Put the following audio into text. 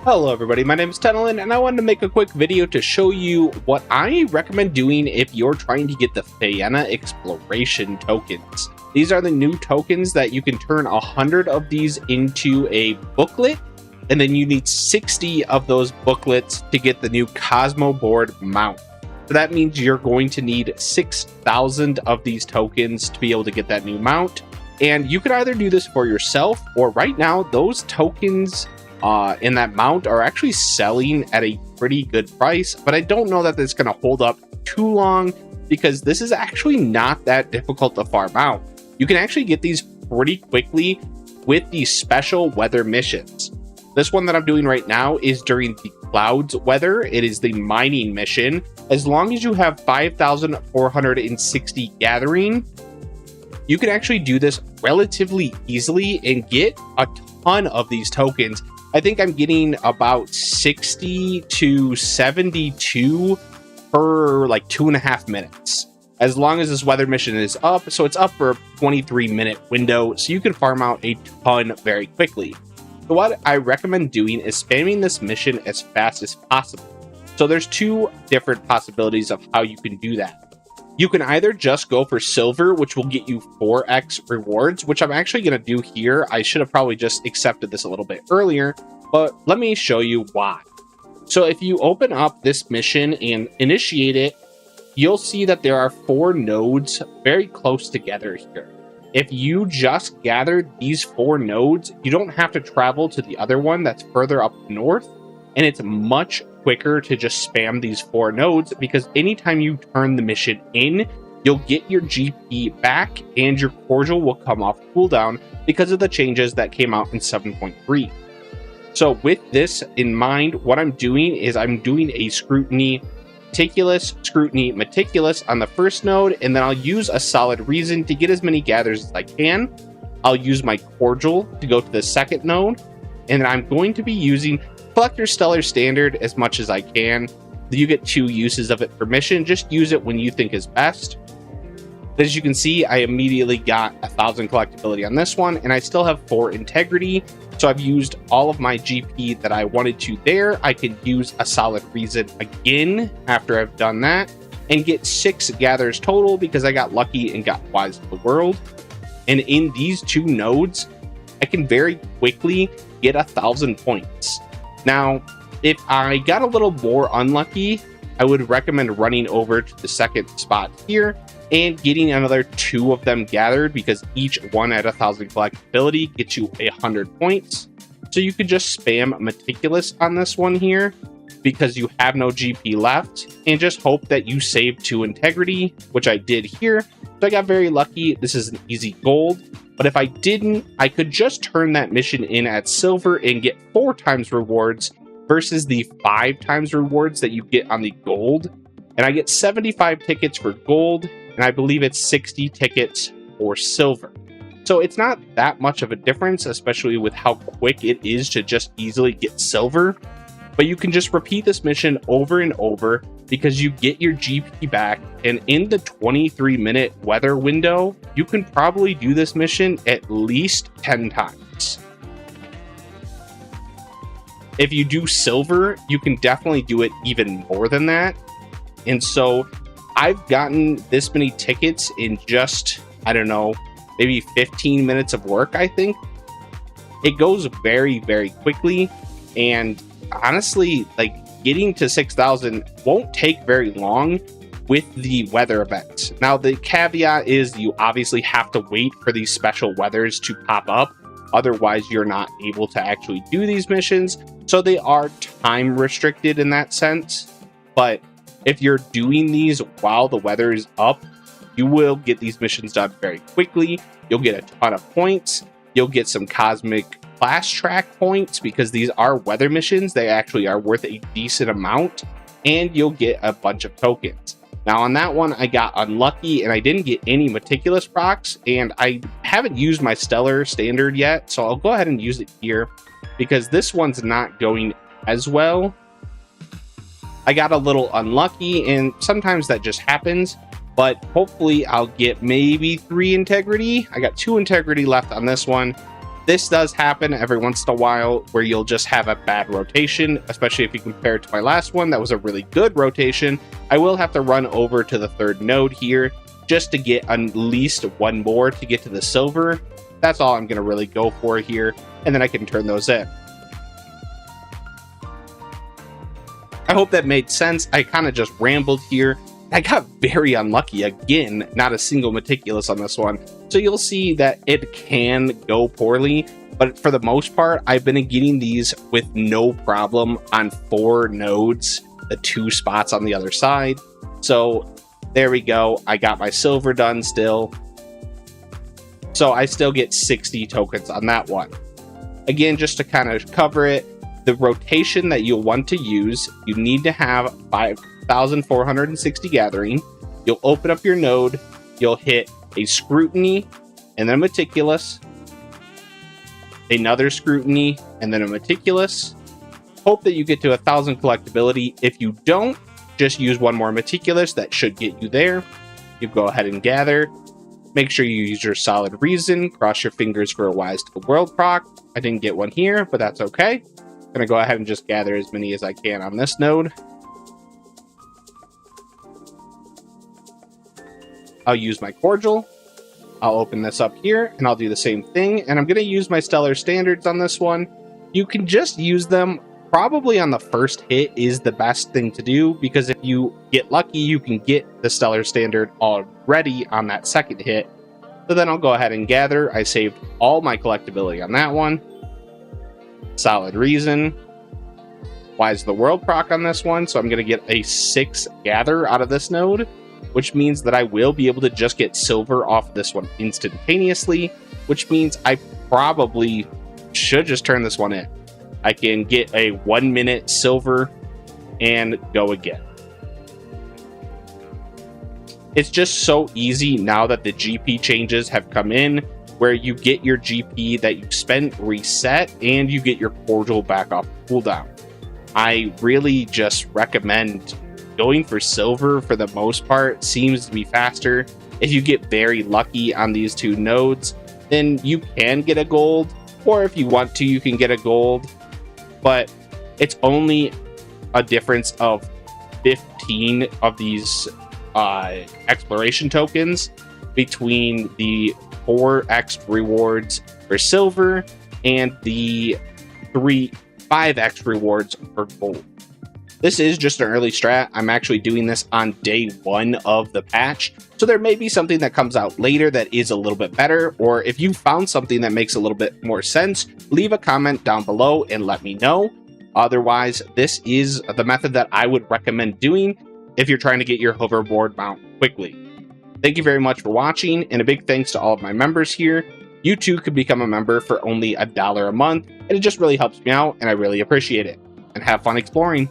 Hello everybody, my name is Tenelin, and I wanted to make a quick video to show you what I recommend doing if you're trying to get the Phaenna exploration tokens. These are the new tokens that you can turn 100 of these into a booklet, and then you need 60 of those booklets to get the new Cosmoboard mount. So that means you're going to need 6,000 of these tokens to be able to get that new mount. And you can either do this for yourself, or right now those tokens in that mount are actually selling at a pretty good price, but I don't know that it's going to hold up too long because this is actually not that difficult to farm out. You can actually get these pretty quickly with these special weather missions. This one that I'm doing right now is during the clouds weather. It is the mining mission. As long as you have 5,460 gathering, you can actually do this relatively easily and get a ton of these tokens. I think I'm getting about 60 to 72 per like 2.5 minutes, as long as this weather mission is up. So it's up for a 23-minute window, so you can farm out a ton very quickly. So what I recommend doing is spamming this mission as fast as possible. So there's two different possibilities of how you can do that. You can either just go for silver, which will get you 4x rewards, which I'm actually going to do here. I should have probably just accepted this a little bit earlier, but let me show you why. So if you open up this mission and initiate it, you'll see that there are 4 nodes very close together here. If you just gathered these 4 nodes, you don't have to travel to the other one that's further up north, and it's much quicker to just spam these 4 nodes, because anytime you turn the mission in, you'll get your GP back and your cordial will come off cooldown because of the changes that came out in 7.3. So with this in mind, what I'm doing is I'm doing a scrutiny meticulous on the first node, and then I'll use a solid reason to get as many gathers as I can. I'll use my cordial to go to the second node, and then I'm going to be using Collector Stellar Standard as much as I can. You get 2 uses of it per mission. Just use it when you think is best. As you can see, I immediately got 1,000 collectability on this one, and I still have 4 integrity. So I've used all of my GP that I wanted to there. I can use a solid reason again after I've done that and get 6 gathers total because I got lucky and got Wise of the World. And in these 2 nodes, I can very quickly get 1,000 points. Now, if I got a little more unlucky, I would recommend running over to the second spot here and getting another 2 of them gathered, because each one at 1,000 collectability gets you 100 points. So you could just spam meticulous on this one here because you have no GP left, and just hope that you save 2 integrity, which I did here. So I got very lucky. This is an easy gold. But if I didn't, I could just turn that mission in at silver and get 4 times rewards versus the 5 times rewards that you get on the gold. And I get 75 tickets for gold, and I believe it's 60 tickets for silver. So it's not that much of a difference, especially with how quick it is to just easily get silver. But you can just repeat this mission over and over because you get your GP back, and in the 23-minute weather window, you can probably do this mission at least 10 times. If you do silver, you can definitely do it even more than that. And so I've gotten this many tickets in just, I don't know, maybe 15 minutes of work, I think. It goes very, very quickly, and honestly, like, getting to 6,000 won't take very long with the weather events. Now, the caveat is you obviously have to wait for these special weathers to pop up. Otherwise, you're not able to actually do these missions. So they are time restricted in that sense. But if you're doing these while the weather is up, you will get these missions done very quickly. You'll get a ton of points. You'll get some cosmic fast track points because these are weather missions. They actually are worth a decent amount, and you'll get a bunch of tokens. Now on that one, I got unlucky and I didn't get any meticulous procs, and I haven't used my stellar standard yet, so I'll go ahead and use it here because this one's not going as well. I got a little unlucky, and sometimes that just happens, but hopefully I'll get maybe 3 integrity. I got 2 integrity left on this one, This does happen every once in a while where you'll just have a bad rotation, especially if you compare it to my last one. That was a really good rotation. I will have to run over to the third node here just to get at least one more to get to the silver. That's all I'm going to really go for here, and then I can turn those in. I hope that made sense. I kind of just rambled here. I got very unlucky again, not a single meticulous on this one. So you'll see that it can go poorly, but for the most part, I've been getting these with no problem on 4 nodes, the 2 spots on the other side. So there we go. I got my silver done still. So I still get 60 tokens on that one. Again, just to kind of cover it, the rotation that you'll want to use, you need to have 5,460 gathering. You'll open up your node, you'll hit a scrutiny, and then a meticulous, another scrutiny, and then a meticulous. Hope that you get to 1,000 collectability. If you don't, just use one more meticulous. That should get you there. You go ahead and gather. Make sure you use your solid reason. Cross your fingers for a wise to the world proc. I didn't get one here, but that's okay. I'm gonna go ahead and just gather as many as I can on this node. I'll use my cordial. I'll open this up here and I'll do the same thing. And I'm going to use my stellar standards on this one. You can just use them probably on the first hit is the best thing to do, because if you get lucky, you can get the stellar standard already on that second hit. So then I'll go ahead and gather. I saved all my collectability on that one. Solid reason. Wise the world proc on this one. So I'm going to get a 6 gather out of this node, which means that I will be able to just get silver off this one instantaneously, which means I probably should just turn this one in. I can get a 1 minute silver and go again. It's just so easy now that the GP changes have come in, where you get your GP that you spent reset and you get your cordial back off cooldown. I really just recommend going for silver for the most part. Seems to be faster. If you get very lucky on these 2 nodes, then you can get a gold, or if you want to, you can get a gold, but it's only a difference of 15 of these exploration tokens between the 4x rewards for silver and the 5x rewards for gold. This is just an early strat. I'm actually doing this on day 1 of the patch, so there may be something that comes out later that is a little bit better, or if you found something that makes a little bit more sense, leave a comment down below and let me know. Otherwise, this is the method that I would recommend doing if you're trying to get your hoverboard mount quickly. Thank you very much for watching, and a big thanks to all of my members here. You too could become a member for only $1 a month, and it just really helps me out, and I really appreciate it. And have fun exploring!